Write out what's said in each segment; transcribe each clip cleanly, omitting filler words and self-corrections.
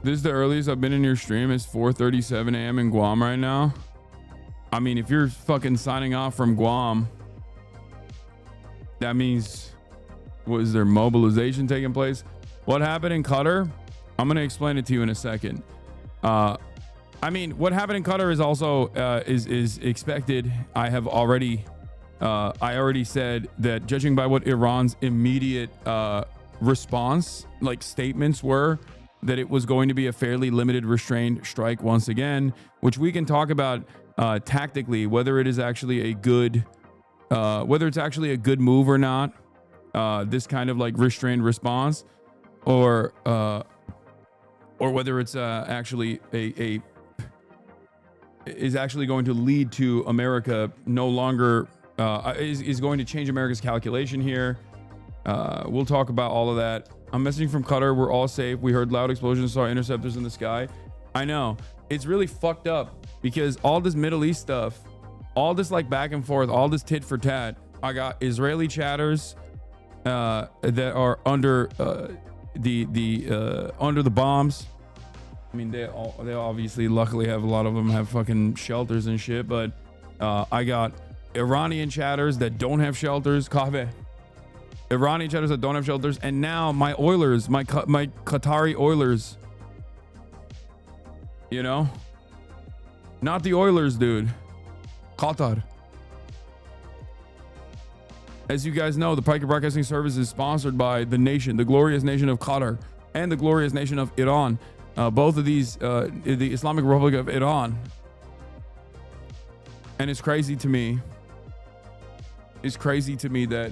This is the earliest I've been in your stream. It's 4:37 a.m. in Guam right now. I mean, if you're fucking signing off from Guam, that means, was there mobilization taking place? What happened in Qatar? I'm going to explain it to you in a second. I mean, what happened in Qatar is also is expected. I already said that, judging by what Iran's immediate response, like statements were, that it was going to be a fairly limited restrained strike once again, which we can talk about tactically, whether it is actually a good move or not. This kind of like restrained response, or whether it's actually is actually going to lead to America no longer is going to change America's calculation here. We'll talk about all of that. I'm messaging from Qatar. We're all safe. We heard loud explosions, saw interceptors in the sky. I know it's really fucked up because all this Middle East stuff, all this like back and forth, all this tit for tat. I got Israeli chatters that are under under the bombs. I mean, they obviously, luckily, have a lot of them have fucking shelters and shit. But I got Iranian chatters that don't have shelters. Iranian chatters that don't have shelters, and now my Oilers, my Qatari Oilers. You know, not the Oilers, dude. Qatar. As you guys know, the Piker Broadcasting Service is sponsored by the nation, the glorious nation of Qatar, and the glorious nation of Iran. Both of these, the Islamic Republic of Iran. And it's crazy to me. It's crazy to me that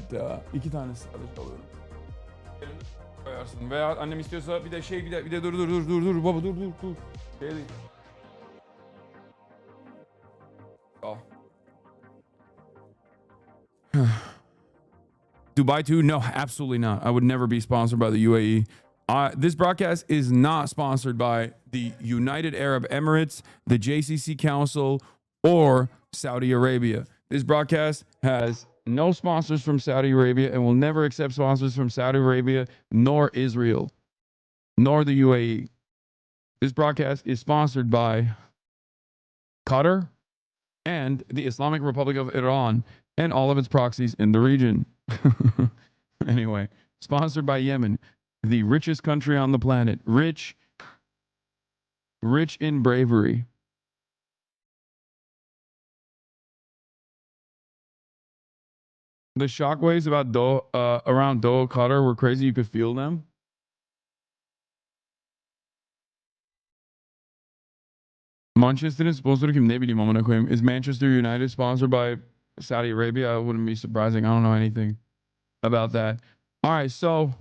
iki tanesi alıyorum. Koyarsın veya annem istiyorsa bir de dur baba dur. Oh. Dubai too? No, absolutely not. I would never be sponsored by the UAE. This broadcast is not sponsored by the United Arab Emirates, the JCC Council, or Saudi Arabia. This broadcast has no sponsors from Saudi Arabia and will never accept sponsors from Saudi Arabia, nor Israel, nor the UAE. This broadcast is sponsored by Qatar and the Islamic Republic of Iran and all of its proxies in the region. Anyway, sponsored by Yemen, the richest country on the planet, rich in bravery. The shockwaves about around Doha, Qatar were crazy. You could feel them. Manchester'ın sponsoru kim? Ne bileyim amına koyayım. Is Manchester United sponsored by Saudi Arabia? I wouldn't be surprising. I don't know anything about that. All right, so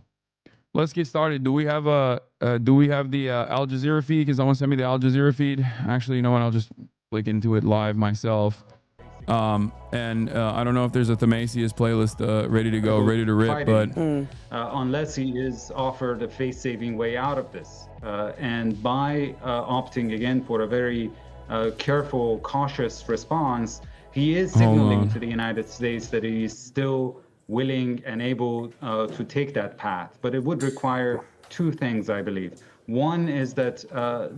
let's get started. Do we have the Al Jazeera feed? Because someone sent me the Al Jazeera feed. Actually, you know what? I'll just click into it live myself. And I don't know if there's a Themasius playlist ready to go, ready to rip, but unless he is offered a face-saving way out of this, and by opting again for a very careful, cautious response, he is signaling to the United States that he is still willing and able to take that path. But it would require two things, I believe. One is that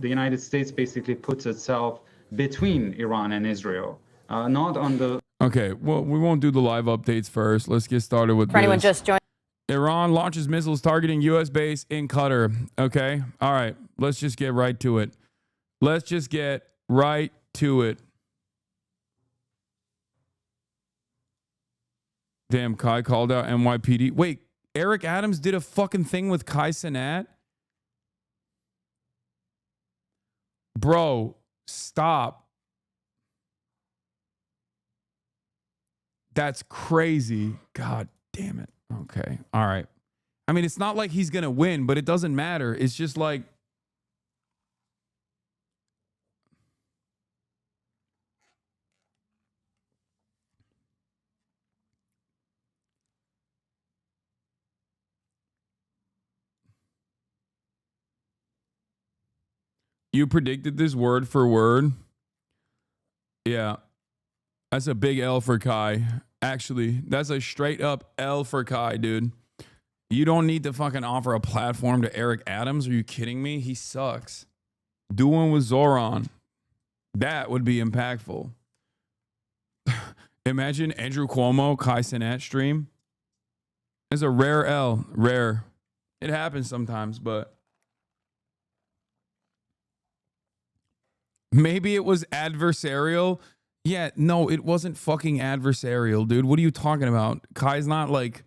the United States basically puts itself between Iran and Israel. Not on the... Okay, well, we won't do the live updates first. Let's get started with For anyone just joined. Iran launches missiles targeting U.S. base in Qatar. Okay, all right. Let's just get right to it. Damn, Kai called out NYPD. Wait, Eric Adams did a fucking thing with Kai Cenat? Bro, stop. That's crazy. God damn it. Okay. All right. I mean, it's not like he's going to win, but it doesn't matter. It's just like, you predicted this word for word? Yeah. That's a big L for Kai. Actually, that's a straight up L for Kai, dude. You don't need to fucking offer a platform to Eric Adams. Are you kidding me? He sucks. Doing with Zoran. That would be impactful. Imagine Andrew Cuomo, Kai Cenat stream. It's a rare L. Rare. It happens sometimes, but maybe it was adversarial. Yeah, no, it wasn't fucking adversarial, dude. What are you talking about? Kai's not like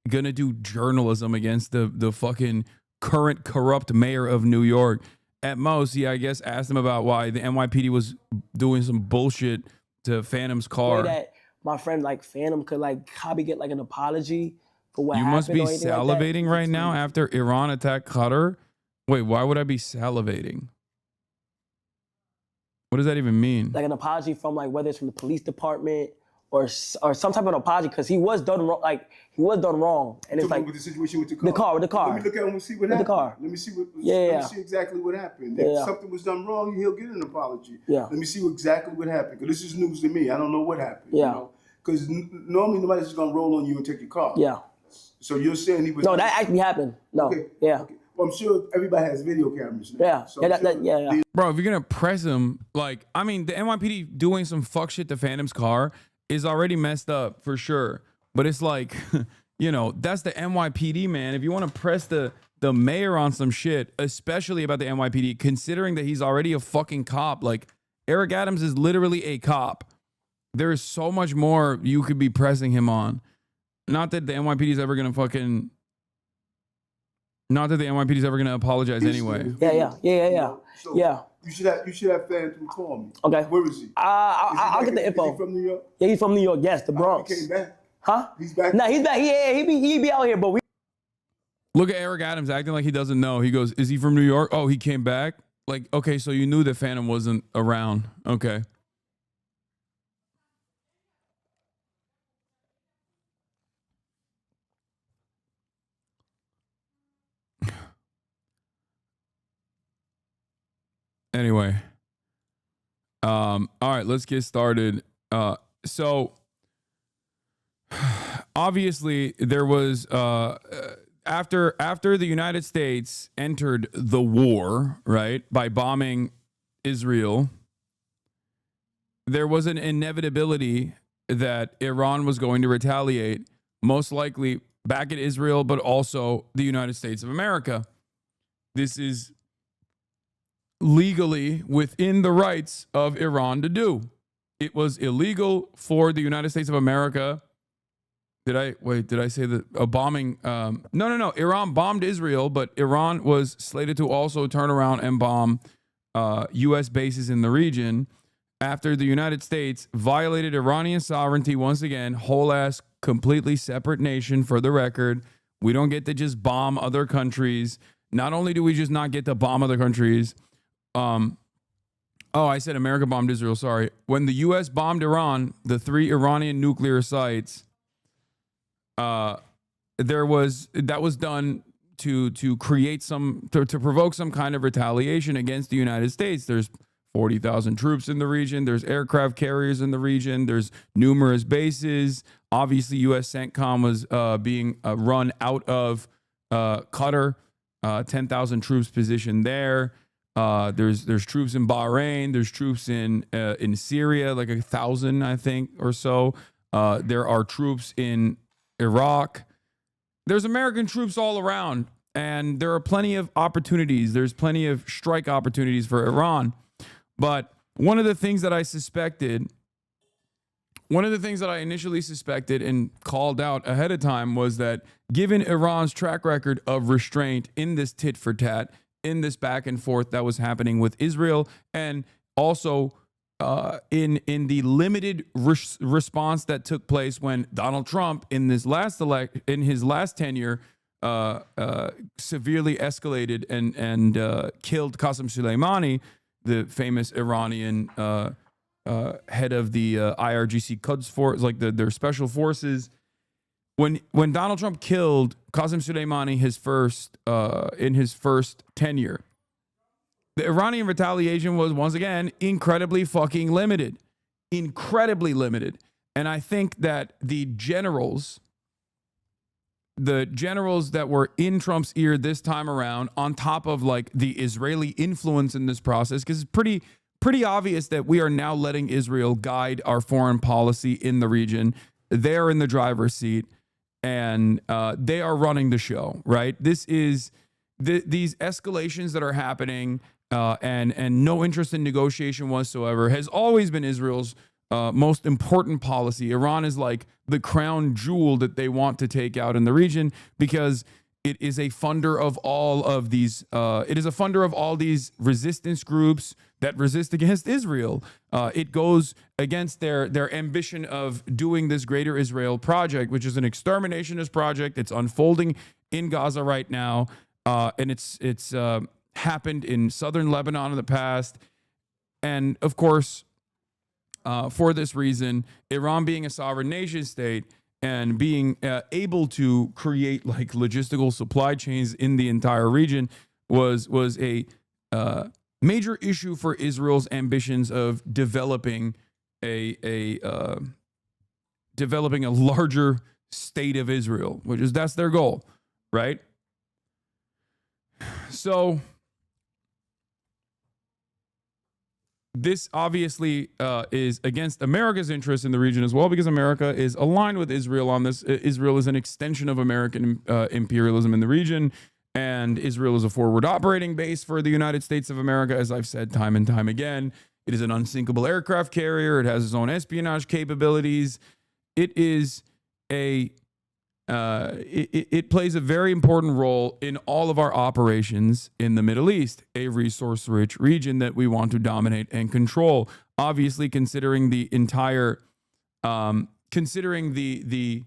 gonna do journalism against the fucking current corrupt mayor of New York. At most, I guess asked him about why the NYPD was doing some bullshit to Phantom's car. That my friend like Phantom could like probably get like an apology for what you happened. Must be salivating right now after Iran attacked Qatar. Wait, why would I be salivating? What does that even mean? Like an apology from like whether it's from the police department or some type of apology because he was done wrong. Like he was done wrong, and it's like with the situation with the car. With the car. Let me look at him and see what happened. The car. Let me see what. Yeah. Let me see exactly what happened. If something was done wrong, he'll get an apology. Yeah. Let me see exactly what happened because this is news to me. I don't know what happened. Yeah. You know? Because normally nobody's just gonna roll on you and take your car. Yeah. So you're saying he was? No, that actually happened. No. Okay. Yeah. Okay. Well, I'm sure everybody has video cameras now. Yeah. So Yeah. Bro, if you're gonna press him, like, I mean, the NYPD doing some fuck shit to Phantom's car is already messed up for sure. But it's like, you know, that's the NYPD, man. If you want to press the mayor on some shit, especially about the NYPD, considering that he's already a fucking cop, like Eric Adams is literally a cop. There is so much more you could be pressing him on. Not that the NYPD is ever gonna fucking. Not that the NYPD is ever gonna apologize anyway. Yeah. So you should have Phantom call me. Okay. Where is he? I'll get the info. Is he from New York? Yeah, he's from New York. Yes, the Bronx. He came back. Huh? He's back. Nah, he's back. He be out here, but we. Look at Eric Adams acting like he doesn't know. He goes, "Is he from New York? Oh, he came back. Like, okay, so you knew that Phantom wasn't around. Okay." Anyway, all right, let's get started. So obviously there was after the United States entered the war, right, by bombing Israel, there was an inevitability that Iran was going to retaliate, most likely back at Israel, but also the United States of America. This is legally within the rights of Iran to do. It was illegal for the United States of America. Did I say that a bombing? No. Iran bombed Israel, but Iran was slated to also turn around and bomb U.S. bases in the region after the United States violated Iranian sovereignty once again. Whole ass, completely separate nation for the record. We don't get to just bomb other countries. Not only do we just not get to bomb other countries, I said America bombed Israel, sorry. When the U.S. bombed Iran, the 3 Iranian nuclear sites, that was done to create to provoke some kind of retaliation against the United States. There's 40,000 troops in the region. There's aircraft carriers in the region. There's numerous bases. Obviously, U.S. CENTCOM was being run out of Qatar. 10,000 troops positioned there. There's troops in Bahrain. There's troops in Syria, like 1,000, I think, or so. There are troops in Iraq. There's American troops all around, and there are plenty of opportunities. There's plenty of strike opportunities for Iran. But one of the things that I initially suspected and called out ahead of time was that given Iran's track record of restraint in this tit for tat, in this back and forth that was happening with Israel, and also in the limited response that took place when Donald Trump in his last tenure severely escalated and killed Qasem Soleimani, the famous Iranian head of the IRGC Quds force, like their special forces. When Donald Trump killed Qasem Soleimani in his first tenure, the Iranian retaliation was once again incredibly fucking limited. Incredibly limited. And I think that the generals the generals that were in Trump's ear this time around, on top of like the Israeli influence in this process, because it's pretty obvious that we are now letting Israel guide our foreign policy in the region. They're in the driver's seat, and they are running the show, right? This is these escalations that are happening, and no interest in negotiation whatsoever has always been Israel's most important policy. Iran is like the crown jewel that they want to take out in the region, because it is a funder of all of these. It is a funder of all these resistance groups that resist against Israel. It goes against their ambition of doing this Greater Israel project, which is an exterminationist project. It's unfolding in Gaza right now, and it's happened in southern Lebanon in the past, and of course, for this reason, Iran being a sovereign nation state and being able to create like logistical supply chains in the entire region was a major issue for Israel's ambitions of developing a larger state of Israel, that's their goal, right? So this obviously is against America's interests in the region as well, because America is aligned with Israel on this. Israel is an extension of American imperialism in the region, and Israel is a forward operating base for the United States of America, as I've said time and time again. It is an unsinkable aircraft carrier. It has its own espionage capabilities. It is it plays a very important role in all of our operations in the Middle East, a resource-rich region that we want to dominate and control. Obviously, considering the entire, considering the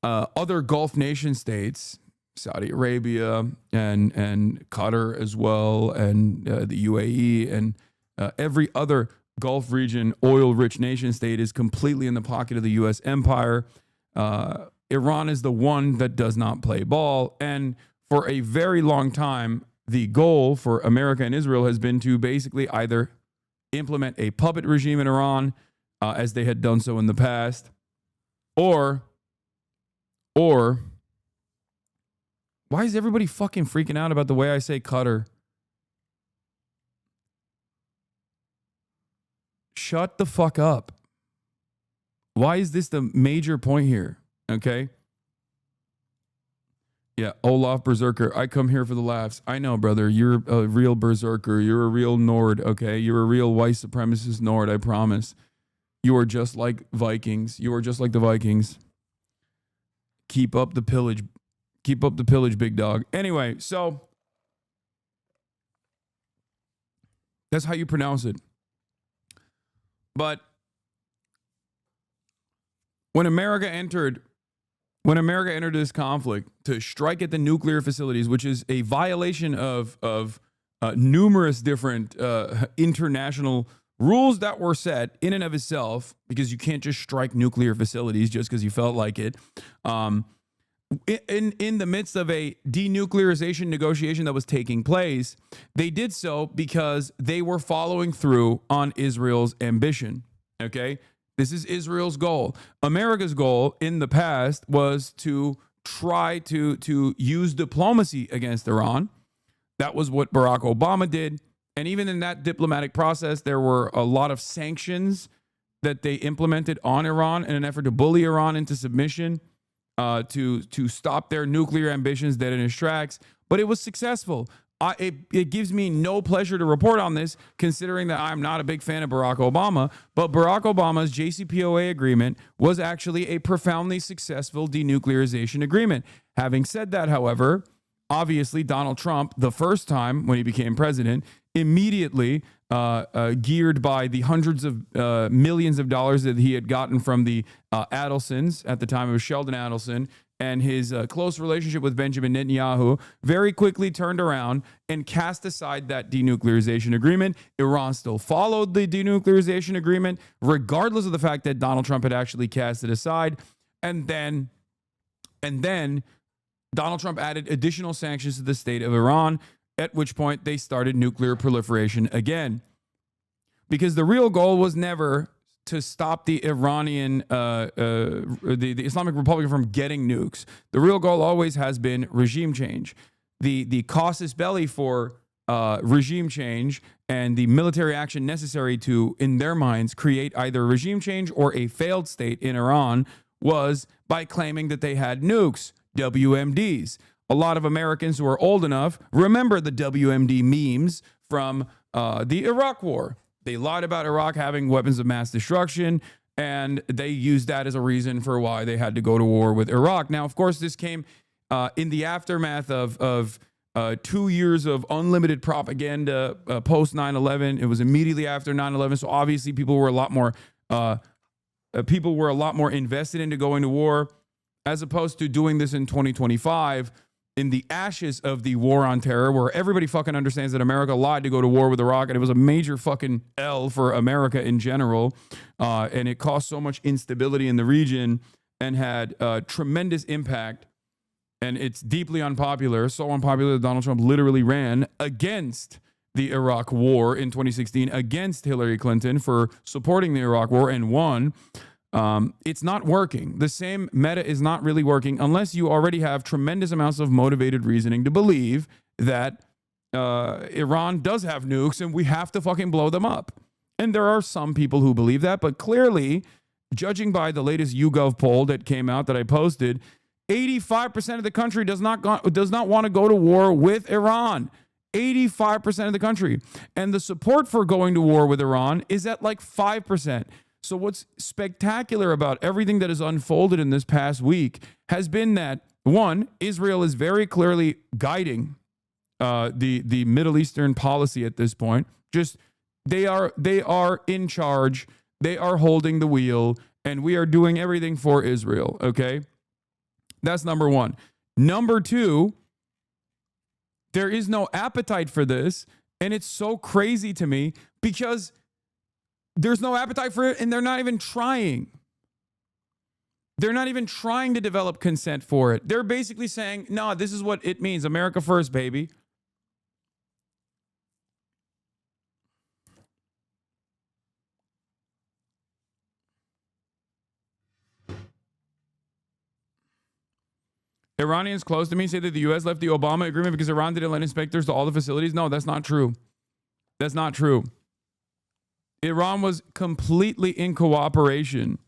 other Gulf nation states, Saudi Arabia and Qatar as well, and the UAE and every other Gulf region oil-rich nation state is completely in the pocket of the U.S. empire. Iran is the one that does not play ball. And for a very long time, the goal for America and Israel has been to basically either implement a puppet regime in Iran, as they had done so in the past, or why is everybody fucking freaking out about the way I say Qatar? Shut the fuck up. Why is this the major point here? Okay. Yeah, Olaf Berserker. I come here for the laughs. I know, brother. You're a real berserker. You're a real Nord, okay? You're a real white supremacist Nord, I promise. You are just like Vikings. You are just like the Vikings. Keep up the pillage. Keep up the pillage, big dog. Anyway, so that's how you pronounce it. But when America entered this conflict to strike at the nuclear facilities, which is a violation of numerous different international rules that were set in and of itself, because you can't just strike nuclear facilities just because you felt like it. In the midst of a denuclearization negotiation that was taking place, they did so because they were following through on Israel's ambition. Okay? This is Israel's goal. America's goal in the past was to try to use diplomacy against Iran. That was what Barack Obama did. And even in that diplomatic process, there were a lot of sanctions that they implemented on Iran in an effort to bully Iran into submission, to stop their nuclear ambitions dead in its tracks. But it was successful. It gives me no pleasure to report on this, considering that I'm not a big fan of Barack Obama, but Barack Obama's JCPOA agreement was actually a profoundly successful denuclearization agreement. Having said that, however, obviously Donald Trump, the first time when he became president, immediately geared by the hundreds of millions of dollars that he had gotten from the Adelsons, at the time it was Sheldon Adelson, and his close relationship with Benjamin Netanyahu, very quickly turned around and cast aside that denuclearization agreement. Iran still followed the denuclearization agreement, regardless of the fact that Donald Trump had actually cast it aside. And then Donald Trump added additional sanctions to the state of Iran, at which point they started nuclear proliferation again. Because the real goal was never to stop the Iranian, the Islamic Republic from getting nukes. The real goal always has been regime change. The casus belli for regime change and the military action necessary to, in their minds, create either regime change or a failed state in Iran was by claiming that they had nukes, WMDs. A lot of Americans who are old enough remember the WMD memes from the Iraq War. They lied about Iraq having weapons of mass destruction, and they used that as a reason for why they had to go to war with Iraq. Now, of course, this came in the aftermath of 2 years of unlimited propaganda post 9/11. It was immediately after 9/11, so obviously people were a lot more invested into going to war, as opposed to doing this in 2025 in the ashes of the war on terror, where everybody fucking understands that America lied to go to war with Iraq, and it was a major fucking L for America in general, and it caused so much instability in the region and had tremendous impact. And it's deeply unpopular, so unpopular that Donald Trump literally ran against the Iraq war in 2016, against Hillary Clinton for supporting the Iraq war, and won. It's not working. The same meta is not really working unless you already have tremendous amounts of motivated reasoning to believe that Iran does have nukes and we have to fucking blow them up. And there are some people who believe that, but clearly, judging by the latest YouGov poll that came out that I posted, 85% of the country does not want to go to war with Iran. 85% of the country. And the support for going to war with Iran is at like 5%. So what's spectacular about everything that has unfolded in this past week has been that, one, Israel is very clearly guiding the Middle Eastern policy at this point. Just they are in charge. They are holding the wheel, and we are doing everything for Israel, okay? That's number one. Number two, there is no appetite for this, and it's so crazy to me because there's no appetite for it, and they're not even trying. They're not even trying to develop consent for it. They're basically saying, no, this is what it means. America first, baby. Iranians close to me say that the U.S. left the Obama agreement because Iran didn't let inspectors to all the facilities. No, that's not true. That's not true. Iran was completely in cooperation.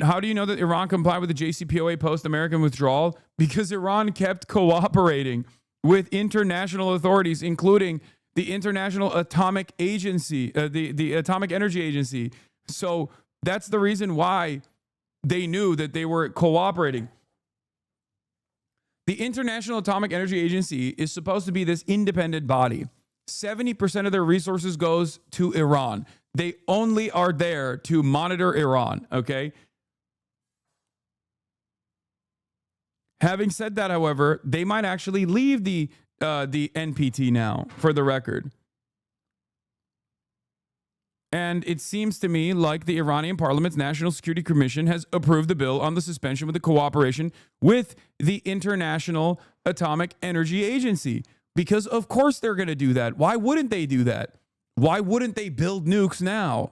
How do you know that Iran complied with the JCPOA post-American withdrawal? Because Iran kept cooperating with international authorities, including the International Atomic Agency, the Atomic Energy Agency. So that's the reason why they knew that they were cooperating. The International Atomic Energy Agency is supposed to be this independent body. 70% of their resources goes to Iran. They only are there to monitor Iran, okay? Having said that, however, they might actually leave the NPT now, for the record. And it seems to me like the Iranian Parliament's National Security Commission has approved the bill on the suspension with the cooperation with the International Atomic Energy Agency. Because of course they're going to do that. Why wouldn't they do that? Why wouldn't they build nukes now?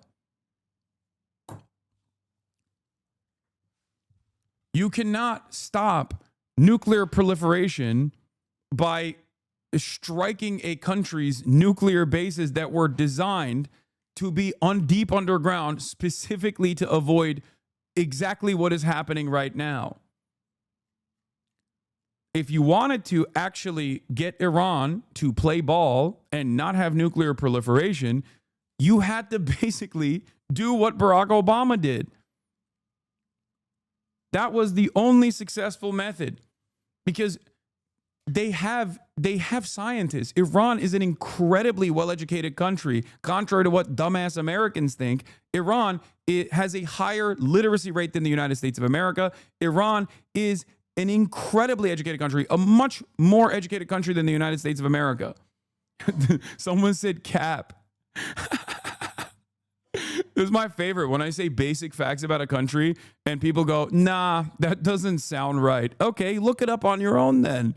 You cannot stop nuclear proliferation by striking a country's nuclear bases that were designed to be deep underground, specifically to avoid exactly what is happening right now. If you wanted to actually get Iran to play ball and not have nuclear proliferation, you had to basically do what Barack Obama did. That was the only successful method, because they have scientists. Iran is an incredibly well-educated country. Contrary to what dumbass Americans think, Iran, it has a higher literacy rate than the United States of America. Iran is an incredibly educated country, a much more educated country than the United States of America. Someone said cap. This is my favorite, when I say basic facts about a country and people go, nah, that doesn't sound right. Okay, look it up on your own then.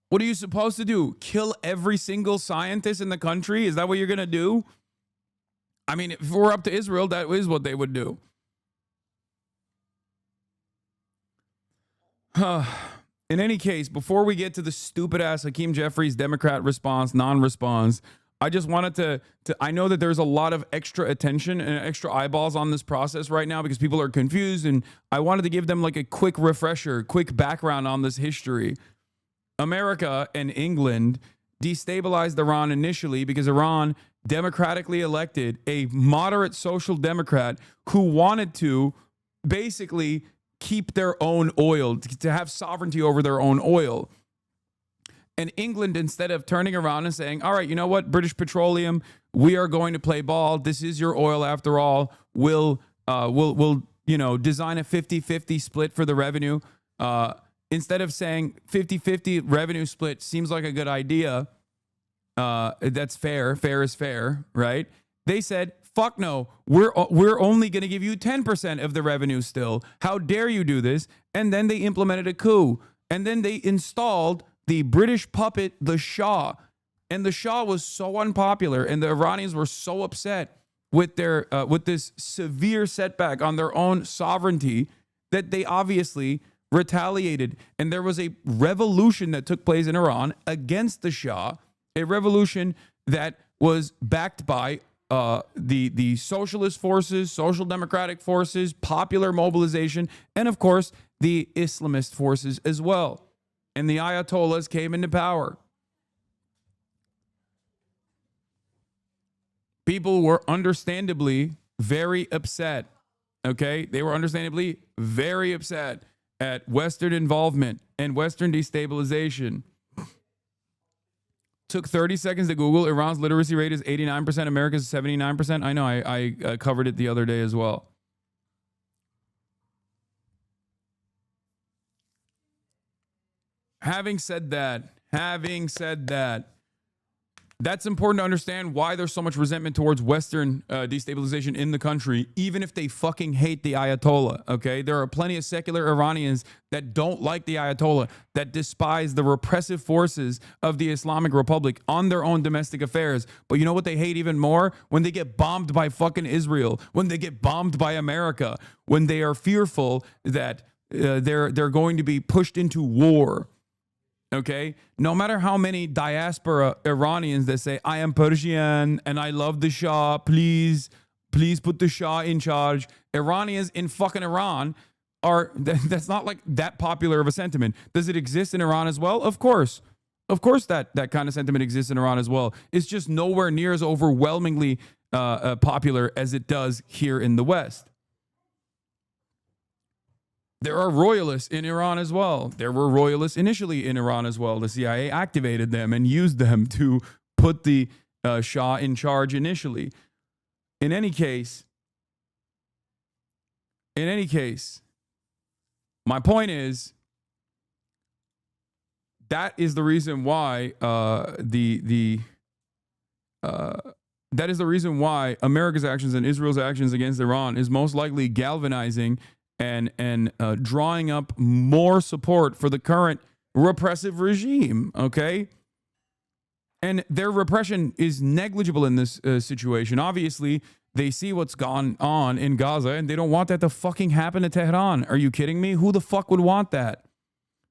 What are you supposed to do? Kill every single scientist in the country? Is that what you're going to do? I mean, if we're up to Israel, that is what they would do. In any case, before we get to the stupid ass Hakeem Jeffries Democrat response, non-response, I just wanted to I know that there's a lot of extra attention and extra eyeballs on this process right now because people are confused, and I wanted to give them like a quick refresher, quick background on this history. America and England destabilized Iran initially because Iran democratically elected a moderate social democrat who wanted to basically keep their own oil, to have sovereignty over their own oil. And England, instead of turning around and saying, all right, you know what, British Petroleum, we are going to play ball. This is your oil after all. We'll design a 50-50 split for the revenue. Instead of saying 50-50 revenue split seems like a good idea. That's fair. Fair is fair, right? They said, fuck no, we're only going to give you 10% of the revenue still. How dare you do this? And then they implemented a coup. And then they installed the British puppet, the Shah. And the Shah was so unpopular, and the Iranians were so upset with their with this severe setback on their own sovereignty that they obviously retaliated. And there was a revolution that took place in Iran against the Shah, a revolution that was backed by the socialist forces, social democratic forces, popular mobilization, and of course, the Islamist forces as well. And the Ayatollahs came into power. People were understandably very upset. Okay? They were understandably very upset at Western involvement and Western destabilization. Took 30 seconds to Google. Iran's literacy rate is 89%. America's 79%. I know. I covered it the other day as well. Having said that, that's important to understand why there's so much resentment towards Western destabilization in the country, even if they fucking hate the Ayatollah, okay? There are plenty of secular Iranians that don't like the Ayatollah, that despise the repressive forces of the Islamic Republic on their own domestic affairs. But you know what they hate even more? When they get bombed by fucking Israel, when they get bombed by America, when they are fearful that they're going to be pushed into war. Okay, no matter how many diaspora Iranians that say, I am Persian and I love the Shah, please put the Shah in charge. Iranians in fucking Iran that's not like that popular of a sentiment. Does it exist in Iran as well? Of course. Of course that kind of sentiment exists in Iran as well. It's just nowhere near as overwhelmingly popular as it does here in the West. There are royalists in Iran as well. There were royalists initially in Iran as well. The CIA activated them and used them to put the Shah in charge initially. In any case, my point is that is the reason why that is the reason why America's actions and Israel's actions against Iran is most likely galvanizing and drawing up more support for the current repressive regime, okay? And their repression is negligible in this situation. Obviously, they see what's gone on in Gaza, and they don't want that to fucking happen to Tehran. Are you kidding me? Who the fuck would want that?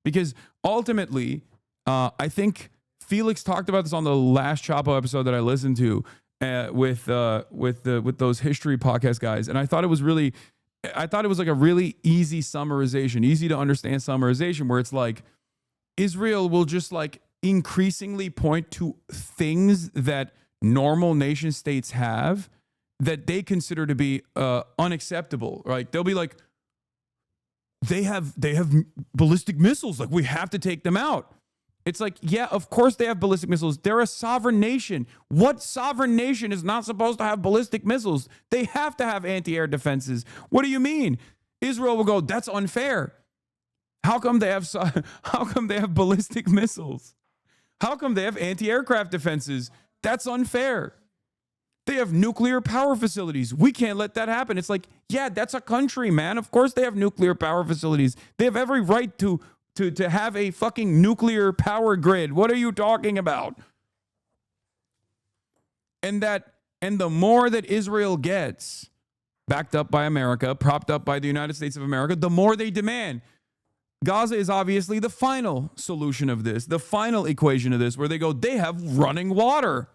Because ultimately, I think Felix talked about this on the last Chapo episode that I listened to with those history podcast guys, and I thought it was like a really easy summarization, easy to understand summarization, where it's like Israel will just like increasingly point to things that normal nation states have that they consider to be unacceptable, right? They'll be like, they have ballistic missiles, like we have to take them out. It's like, yeah, of course they have ballistic missiles. They're a sovereign nation. What sovereign nation is not supposed to have ballistic missiles? They have to have anti-air defenses. What do you mean? Israel will go, that's unfair. How come they have ballistic missiles? How come they have anti-aircraft defenses? That's unfair. They have nuclear power facilities. We can't let that happen. It's like, yeah, that's a country, man. Of course they have nuclear power facilities. They have every right to to have a fucking nuclear power grid. What are you talking about? And the more that Israel gets, backed up by America, propped up by the United States of America, the more they demand. Gaza is obviously the final solution of this, the final equation of this, where they go, they have running water.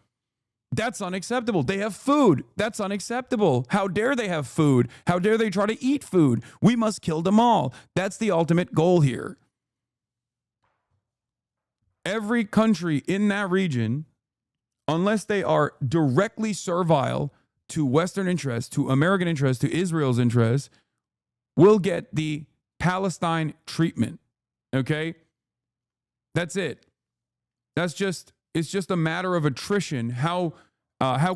That's unacceptable. They have food. That's unacceptable. How dare they have food? How dare they try to eat food? We must kill them all. That's the ultimate goal here. Every country in that region, unless they are directly servile to Western interests, to American interests, to Israel's interests, will get the Palestine treatment. Okay? That's it. It's just a matter of attrition. How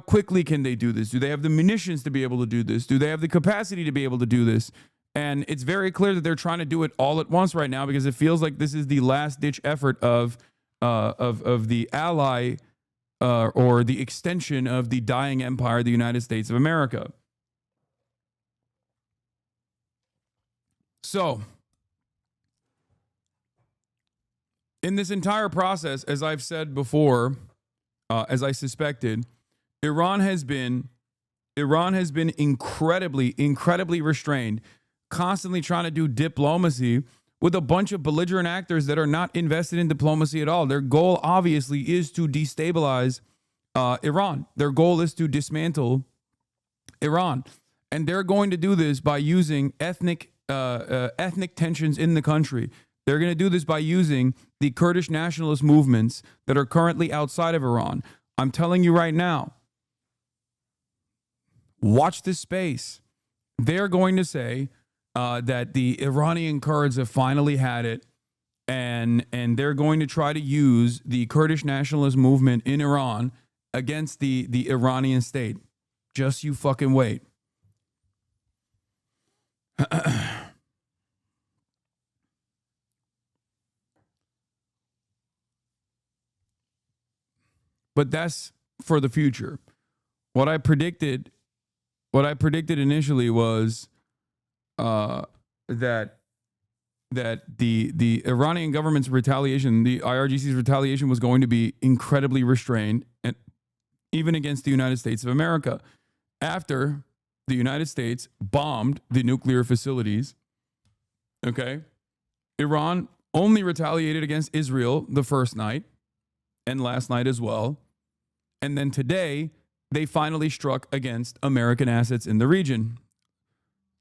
quickly can they do this? Do they have the munitions to be able to do this? Do they have the capacity to be able to do this? And it's very clear that they're trying to do it all at once right now, because it feels like this is the last ditch effort of the ally or the extension of the dying empire, the United States of America. So, in this entire process, as I've said before, as I suspected, Iran has been incredibly restrained, constantly trying to do diplomacy with a bunch of belligerent actors that are not invested in diplomacy at all. Their goal, obviously, is to destabilize Iran. Their goal is to dismantle Iran. And they're going to do this by using ethnic tensions in the country. They're going to do this by using the Kurdish nationalist movements that are currently outside of Iran. I'm telling you right now, watch this space. They're going to say that the Iranian Kurds have finally had it, and they're going to try to use the Kurdish nationalist movement in Iran against the Iranian state. Just you fucking wait. But that's for the future. What I predicted initially was that the Iranian government's retaliation, the IRGC's retaliation, was going to be incredibly restrained, and even against the United States of America. After the United States bombed the nuclear facilities, okay, Iran only retaliated against Israel the first night and last night as well. And then today, they finally struck against American assets in the region.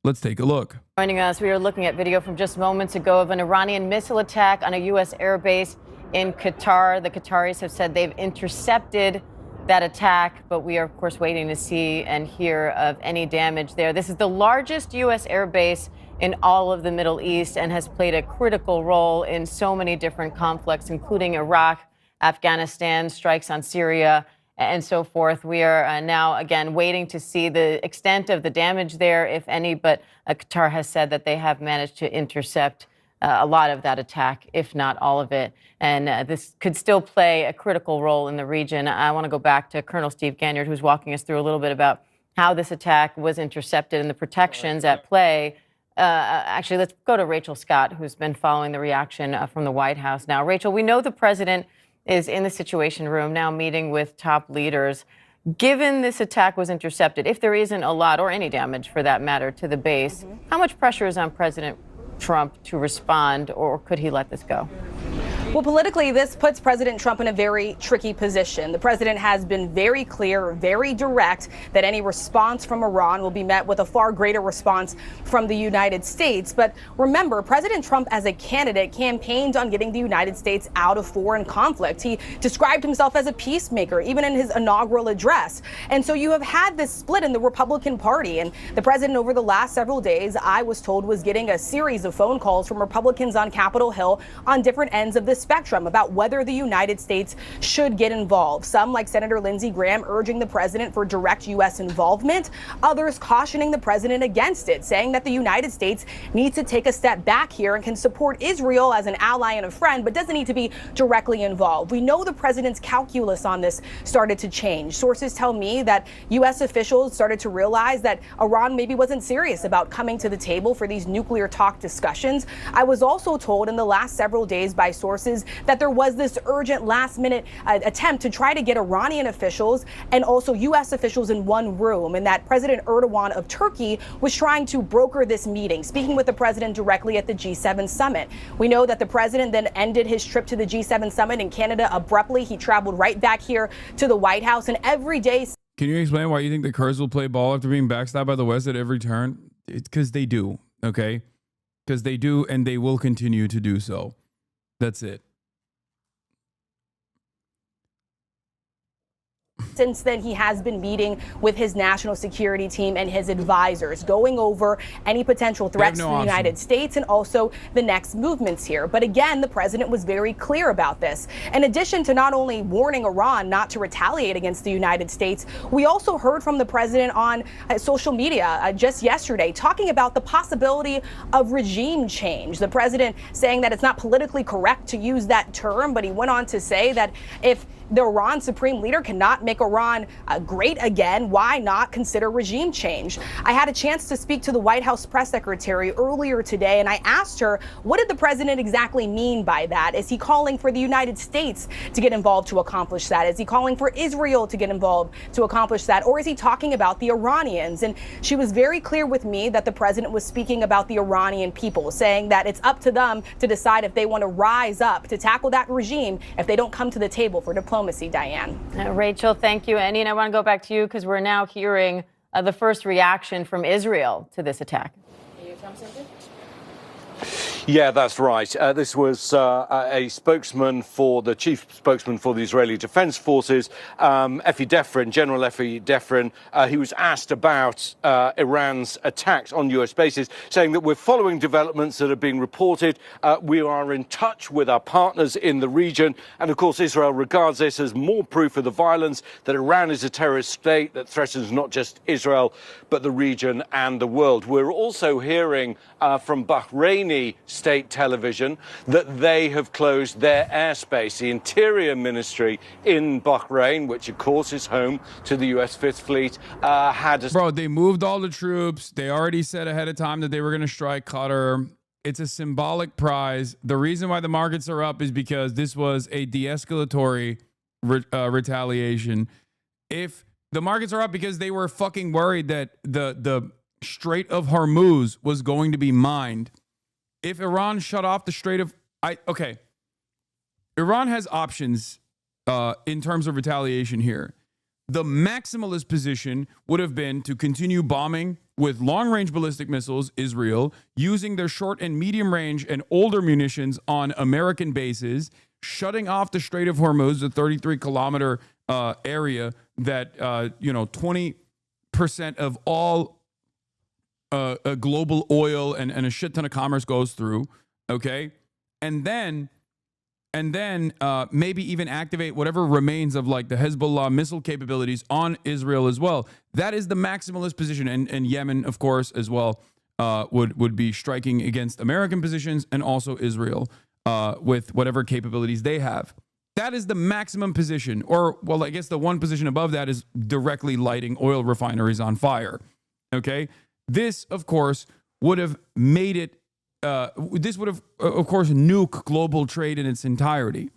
Let's take a look. Joining us, we are looking at video from just moments ago of an Iranian missile attack on a U.S. airbase in Qatar. The Qataris have said they've intercepted that attack, but we are, of course, waiting to see and hear of any damage there. This is the largest U.S. airbase in all of the Middle East and has played a critical role in so many different conflicts, including Iraq, Afghanistan, strikes on Syria, and so forth. We are now, again, waiting to see the extent of the damage there, if any, but Qatar has said that they have managed to intercept a lot of that attack, if not all of it. And this could still play a critical role in the region. I want to go back to Colonel Steve Ganyard, who's walking us through a little bit about how this attack was intercepted and the protections at play. Actually, let's go to Rachel Scott, who's been following the reaction from the White House now. Rachel, we know the president is in the Situation Room now meeting with top leaders. Given this attack was intercepted, if there isn't a lot or any damage for that matter to the base, how much pressure is on President Trump to respond, or could he let this go? Well, politically, this puts President Trump in a very tricky position. The president has been very clear, very direct, that any response from Iran will be met with a far greater response from the United States. But remember, President Trump, as a candidate, campaigned on getting the United States out of foreign conflict. He described himself as a peacemaker, even in his inaugural address. And so you have had this split in the Republican Party. And the president, over the last several days, I was told, was getting a series of phone calls from Republicans on Capitol Hill on different ends of the spectrum about whether the United States should get involved. Some, like Senator Lindsey Graham, urging the president for direct U.S. involvement. Others cautioning the president against it, saying that the United States needs to take a step back here and can support Israel as an ally and a friend, but doesn't need to be directly involved. We know the president's calculus on this started to change. Sources tell me that U.S. officials started to realize that Iran maybe wasn't serious about coming to the table for these nuclear talk discussions. I was also told in the last several days by sources that there was this urgent last-minute attempt to try to get Iranian officials and also U.S. officials in one room, and that President Erdogan of Turkey was trying to broker this meeting, speaking with the president directly at the G7 summit. We know that the president then ended his trip to the G7 summit in Canada abruptly. He traveled right back here to the White House, and every day... Can you explain why you think the Kurds will play ball after being backstabbed by the West at every turn? It's because they do, okay? Because they do, and they will continue to do so. That's it. Since then, he has been meeting with his national security team and his advisors, going over any potential threats to the United States and also the next movements here. But again, the president was very clear about this. In addition to not only warning Iran not to retaliate against the United States, we also heard from the president on social media just yesterday talking about the possibility of regime change. The president saying that it's not politically correct to use that term, but he went on to say that if the Iran supreme leader cannot make Iran great again, why not consider regime change? I had a chance to speak to the White House press secretary earlier today, and I asked her, what did the president exactly mean by that? Is he calling for the United States to get involved to accomplish that? Is he calling for Israel to get involved to accomplish that? Or is he talking about the Iranians? And she was very clear with me that the president was speaking about the Iranian people, saying that it's up to them to decide if they want to rise up to tackle that regime if they don't come to the table for diplomacy. Diane. Rachel, thank you. Andy, and I want to go back to you because we're now hearing the first reaction from Israel to this attack. Yeah, that's right. This was a spokesman for the chief spokesman for the Israeli Defense Forces, Effi Defrin, General Effi Defrin. He was asked about Iran's attacks on U.S. bases, saying that we're following developments that are being reported. We are in touch with our partners in the region. And of course, Israel regards this as more proof of the violence, that Iran is a terrorist state that threatens not just Israel, but the region and the world. We're also hearing from Bahraini state television that they have closed their airspace. The Interior Ministry in Bahrain, which of course is home to the U.S. Fifth Fleet, they moved all the troops. They already said ahead of time that they were going to strike Qatar. It's a symbolic prize. The reason why the markets are up is because this was a de-escalatory retaliation. If the markets are up because they were fucking worried that the Strait of Hormuz was going to be mined. If Iran shut off the Strait of... Iran has options in terms of retaliation here. The maximalist position would have been to continue bombing with long-range ballistic missiles Israel, using their short and medium-range and older munitions on American bases, shutting off the Strait of Hormuz, the 33-kilometer area that 20% of all global oil and a shit ton of commerce goes through, okay? And then maybe even activate whatever remains of like the Hezbollah missile capabilities on Israel as well. That is the maximalist position. And Yemen, of course, as well, would be striking against American positions and also Israel with whatever capabilities they have. That is the maximum position. Or, well, I guess the one position above that is directly lighting oil refineries on fire, okay? This, of course, would have made it, this would have, of course, nuke global trade in its entirety,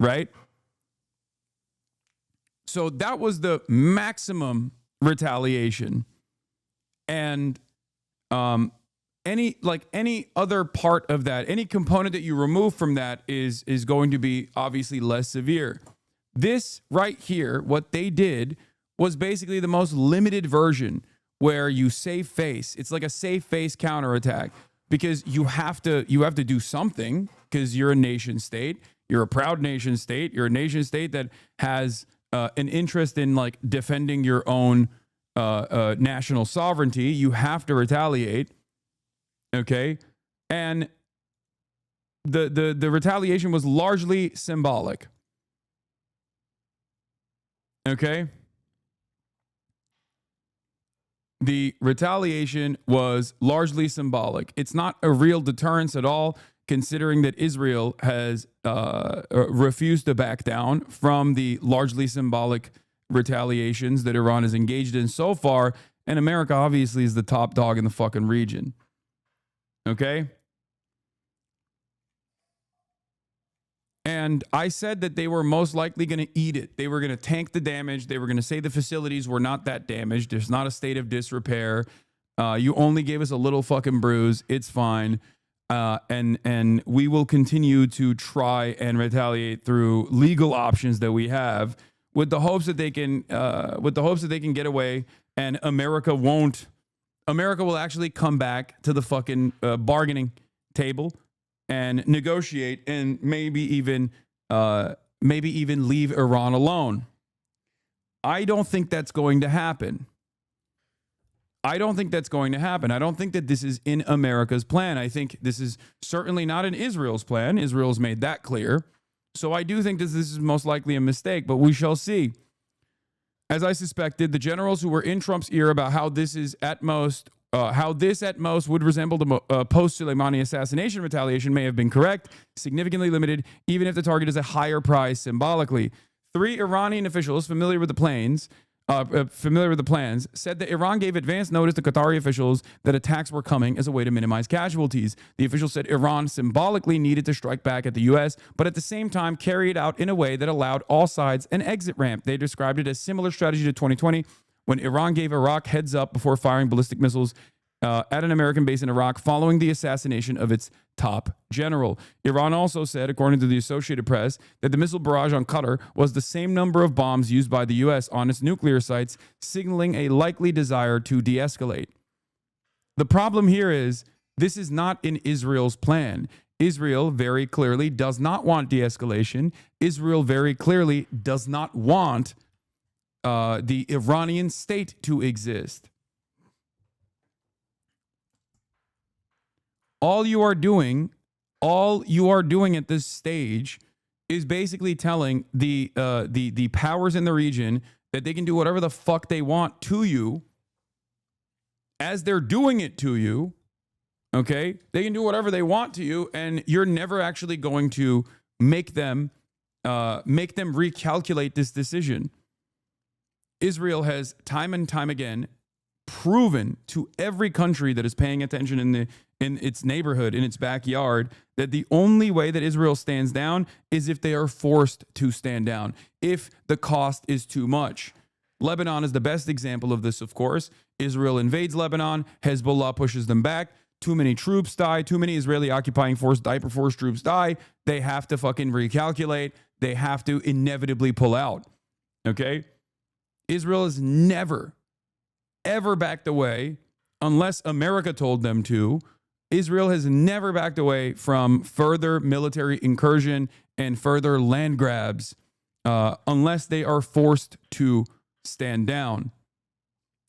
right? So that was the maximum retaliation. And any other part of that, any component that you remove from that is going to be obviously less severe. This right here, what they did was basically the most limited version where you save face. It's like a save face counterattack because you have to do something because you're a nation state. You're a proud nation state. You're a nation state that has an interest in like defending your own national sovereignty. You have to retaliate. Okay. And the retaliation was largely symbolic. Okay? The retaliation was largely symbolic. It's not a real deterrence at all, considering that Israel has refused to back down from the largely symbolic retaliations that Iran has engaged in so far. And America obviously is the top dog in the fucking region. Okay? And I said that they were most likely going to eat it. They were going to tank the damage. They were going to say the facilities were not that damaged. There's not a state of disrepair. You only gave us a little fucking bruise. It's fine. And we will continue to try and retaliate through legal options that we have, with the hopes that they can get away, and America won't. America will actually come back to the fucking bargaining table and negotiate, and maybe even leave Iran alone. I don't think that's going to happen. I don't think that's going to happen. I don't think that this is in America's plan. I think this is certainly not in Israel's plan. Israel's made that clear. So I do think this is most likely a mistake, but we shall see. As I suspected, the generals who were in Trump's ear about how this at most would resemble the post-Soleimani assassination retaliation may have been correct, significantly limited, even if the target is a higher price symbolically. 3 Iranian officials familiar with the plans said that Iran gave advance notice to Qatari officials that attacks were coming as a way to minimize casualties. The officials said Iran symbolically needed to strike back at the U.S., but at the same time carry it out in a way that allowed all sides an exit ramp. They described it as similar strategy to 2020, when Iran gave Iraq heads up before firing ballistic missiles at an American base in Iraq following the assassination of its top general. Iran also said, according to the Associated Press, that the missile barrage on Qatar was the same number of bombs used by the U.S. on its nuclear sites, signaling a likely desire to de-escalate. The problem here is this is not in Israel's plan. Israel very clearly does not want de-escalation. Israel very clearly does not want the Iranian state to exist. All you are doing at this stage is basically telling the powers in the region that they can do whatever the fuck they want to you as they're doing it to you. Okay? They can do whatever they want to you, and you're never actually going to make them recalculate this decision. Israel has time and time again proven to every country that is paying attention in its neighborhood, in its backyard, that the only way that Israel stands down is if they are forced to stand down, if the cost is too much. Lebanon is the best example of this, of course. Israel invades Lebanon, Hezbollah pushes them back, too many troops die, too many Israeli occupying force, diaper force troops die, they have to fucking recalculate, they have to inevitably pull out, okay? Israel has never, ever backed away, unless America told them to. Israel has never backed away from further military incursion and further land grabs unless they are forced to stand down.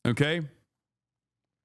Okay?